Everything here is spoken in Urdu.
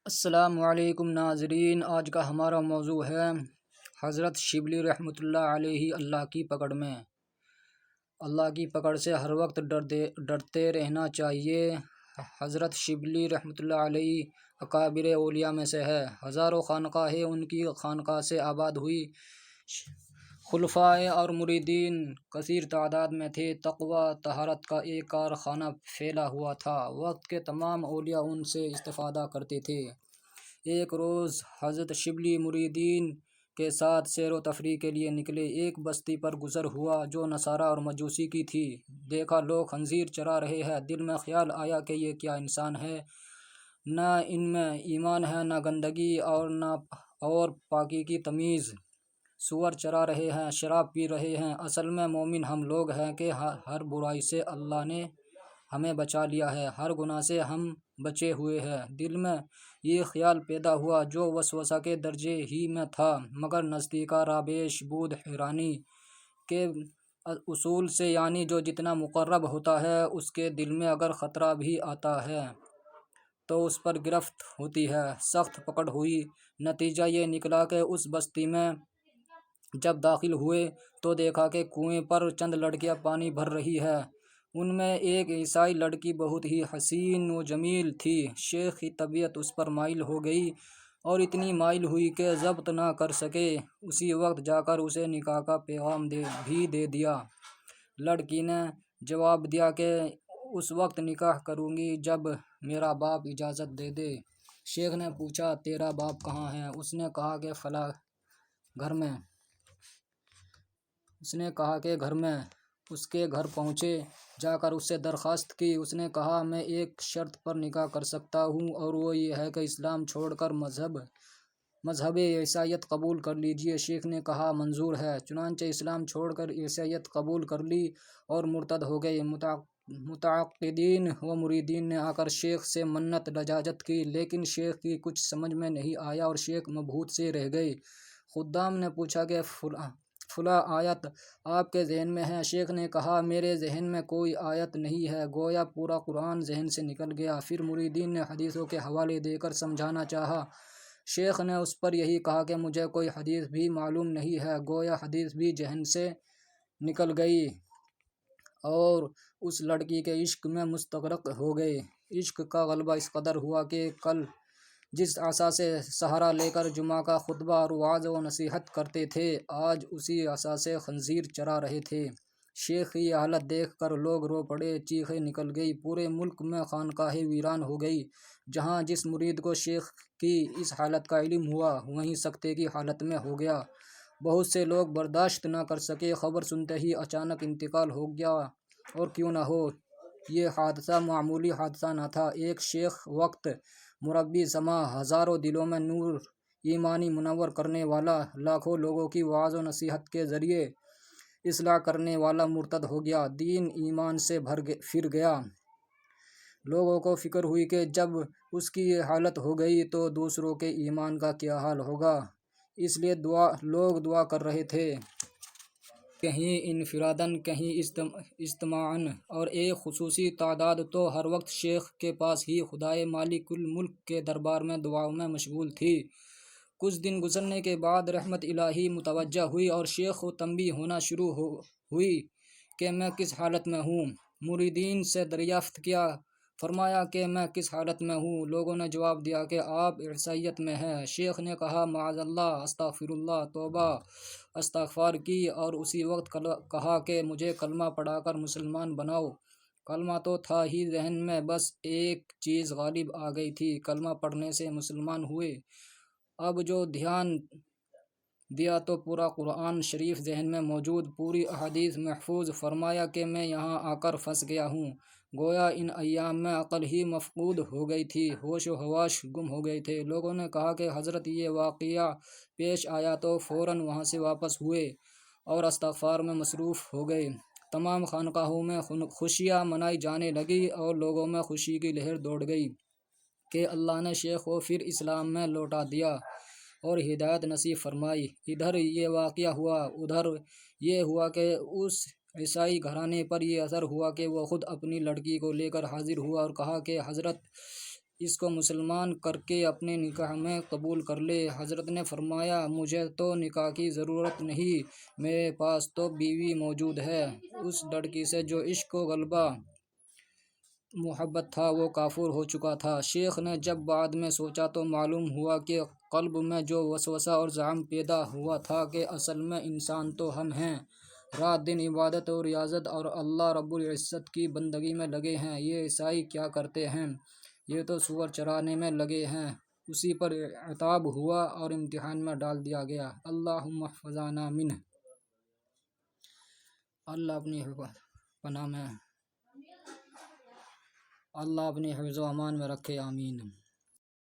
السلام علیکم ناظرین، آج کا ہمارا موضوع ہے حضرت شبلی رحمۃ اللہ علیہ۔ اللہ کی پکڑ سے ہر وقت ڈرتے رہنا چاہیے۔ حضرت شبلی رحمۃ اللہ علیہ اکابر اولیاء میں سے ہے۔ ہزاروں خانقاہیں ان کی خانقاہ سے آباد ہوئی۔ خلفائے اور مریدین کثیر تعداد میں تھے۔ تقوی طہارت کا ایک کارخانہ پھیلا ہوا تھا۔ وقت کے تمام اولیاء ان سے استفادہ کرتے تھے۔ ایک روز حضرت شبلی مریدین کے ساتھ سیر و تفریح کے لیے نکلے۔ ایک بستی پر گزر ہوا جو نصارہ اور مجوسی کی تھی۔ دیکھا لوگ خنزیر چرا رہے ہیں۔ دل میں خیال آیا کہ یہ کیا انسان ہے، نہ ان میں ایمان ہے، نہ گندگی اور پاکی کی تمیز۔ سور چرا رہے ہیں، شراب پی رہے ہیں۔ اصل میں مومن ہم لوگ ہیں کہ ہر برائی سے اللہ نے ہمیں بچا لیا ہے، ہر گناہ سے ہم بچے ہوئے ہیں۔ دل میں یہ خیال پیدا ہوا جو وسوسہ کے درجے ہی میں تھا، مگر نزدیک رابیش بود حیرانی کے اصول سے، یعنی جو جتنا مقرب ہوتا ہے اس کے دل میں اگر خطرہ بھی آتا ہے تو اس پر گرفت ہوتی ہے۔ سخت پکڑ ہوئی۔ نتیجہ یہ نکلا کہ اس بستی میں جب داخل ہوئے تو دیکھا کہ کنویں پر چند لڑکیاں پانی بھر رہی ہے۔ ان میں ایک عیسائی لڑکی بہت ہی حسین و جمیل تھی۔ شیخ کی طبیعت اس پر مائل ہو گئی اور اتنی مائل ہوئی کہ ضبط نہ کر سکے۔ اسی وقت جا کر اسے نکاح کا پیغام بھی دے دیا۔ لڑکی نے جواب دیا کہ اس وقت نکاح کروں گی جب میرا باپ اجازت دے دے۔ شیخ نے پوچھا تیرا باپ کہاں ہے؟ اس نے کہا کہ فلاں گھر میں۔ اس نے کہا کہ گھر میں۔ اس کے گھر پہنچے، جا کر اس سے درخواست کی۔ اس نے کہا میں ایک شرط پر نکاح کر سکتا ہوں اور وہ یہ ہے کہ اسلام چھوڑ کر مذہب عیسائیت قبول کر لیجئے۔ شیخ نے کہا منظور ہے۔ چنانچہ اسلام چھوڑ کر عیسائیت قبول کر لی اور مرتد ہو گئے۔ متعاقدین و مریدین نے آ کر شیخ سے منت لجاجت کی، لیکن شیخ کی کچھ سمجھ میں نہیں آیا اور شیخ مبہوت سے رہ گئے۔ خدام نے پوچھا کہ فلاں آیت آپ کے ذہن میں ہے؟ شیخ نے کہا میرے ذہن میں کوئی آیت نہیں ہے۔ گویا پورا قرآن ذہن سے نکل گیا۔ پھر مریدین نے حدیثوں کے حوالے دے کر سمجھانا چاہا۔ شیخ نے اس پر یہی کہا کہ مجھے کوئی حدیث بھی معلوم نہیں ہے۔ گویا حدیث بھی ذہن سے نکل گئی اور اس لڑکی کے عشق میں مستغرق ہو گئے۔ عشق کا غلبہ اس قدر ہوا کہ کل جس عصا سے سہارا لے کر جمعہ کا خطبہ اور وعظ و نصیحت کرتے تھے، آج اسی عصا سے خنزیر چرا رہے تھے۔ شیخ کی یہ حالت دیکھ کر لوگ رو پڑے، چیخیں نکل گئی۔ پورے ملک میں خانقاہیں ویران ہو گئی۔ جہاں جس مرید کو شیخ کی اس حالت کا علم ہوا، وہیں سکتے کی حالت میں ہو گیا۔ بہت سے لوگ برداشت نہ کر سکے۔ خبر سنتے ہی اچانک انتقال ہو گیا۔ اور کیوں نہ ہو، یہ حادثہ معمولی حادثہ نہ تھا۔ ایک شیخ وقت مربی زماں، ہزاروں دلوں میں نور ایمانی منور کرنے والا، لاکھوں لوگوں کی وعظ و نصیحت کے ذریعے اصلاح کرنے والا مرتد ہو گیا، دین ایمان سے پھر گیا۔ لوگوں کو فکر ہوئی کہ جب اس کی یہ حالت ہو گئی تو دوسروں کے ایمان کا کیا حال ہوگا۔ اس لیے لوگ دعا کر رہے تھے، کہیں انفراداً، کہیں اجتماعاً، اور ایک خصوصی تعداد تو ہر وقت شیخ کے پاس ہی خدائے مالک الملک کے دربار میں دعاؤں میں مشغول تھی۔ کچھ دن گزرنے کے بعد رحمت الہی متوجہ ہوئی اور شیخ کو تنبیہ ہونا شروع ہوئی کہ میں کس حالت میں ہوں۔ مریدین سے دریافت کیا، فرمایا کہ میں کس حالت میں ہوں؟ لوگوں نے جواب دیا کہ آپ عیسائیت میں ہیں۔ شیخ نے کہا معاذ اللہ، استغفر اللہ، توبہ استغفار کی اور اسی وقت کہا کہ مجھے کلمہ پڑھا کر مسلمان بناؤ۔ کلمہ تو تھا ہی ذہن میں، بس ایک چیز غالب آ گئی تھی، کلمہ پڑھنے سے مسلمان ہوئے۔ اب جو دھیان دیا تو پورا قرآن شریف ذہن میں موجود، پوری احادیث محفوظ۔ فرمایا کہ میں یہاں آ کر پھنس گیا ہوں۔ گویا ان ایام میں عقل ہی مفقود ہو گئی تھی، ہوش و حواس گم ہو گئے تھے۔ لوگوں نے کہا کہ حضرت یہ واقعہ پیش آیا تو فوراً وہاں سے واپس ہوئے اور استغفار میں مصروف ہو گئے۔ تمام خانقاہوں میں خوشیاں منائی جانے لگی اور لوگوں میں خوشی کی لہر دوڑ گئی کہ اللہ نے شیخ کو پھر اسلام میں لوٹا دیا اور ہدایت نصیب فرمائی۔ ادھر یہ واقعہ ہوا، ادھر یہ ہوا کہ اس عیسائی گھرانے پر یہ اثر ہوا کہ وہ خود اپنی لڑکی کو لے کر حاضر ہوا اور کہا کہ حضرت اس کو مسلمان کر کے اپنے نکاح میں قبول کر لے۔ حضرت نے فرمایا مجھے تو نکاح کی ضرورت نہیں، میرے پاس تو بیوی موجود ہے۔ اس لڑکی سے جو عشق و غلبہ محبت تھا وہ کافر ہو چکا تھا۔ شیخ نے جب بعد میں سوچا تو معلوم ہوا کہ قلب میں جو وسوسہ اور زعم پیدا ہوا تھا کہ اصل میں انسان تو ہم ہیں، رات دن عبادت اور ریاضت اور اللہ رب العزت کی بندگی میں لگے ہیں۔ یہ عیسائی کیا کرتے ہیں؟ یہ تو سور چرانے میں لگے ہیں۔ اسی پر عتاب ہوا اور امتحان میں ڈال دیا گیا۔ اللہم احفظنا منہ۔ اللہ اپنی حفظ و امان میں رکھے، آمین۔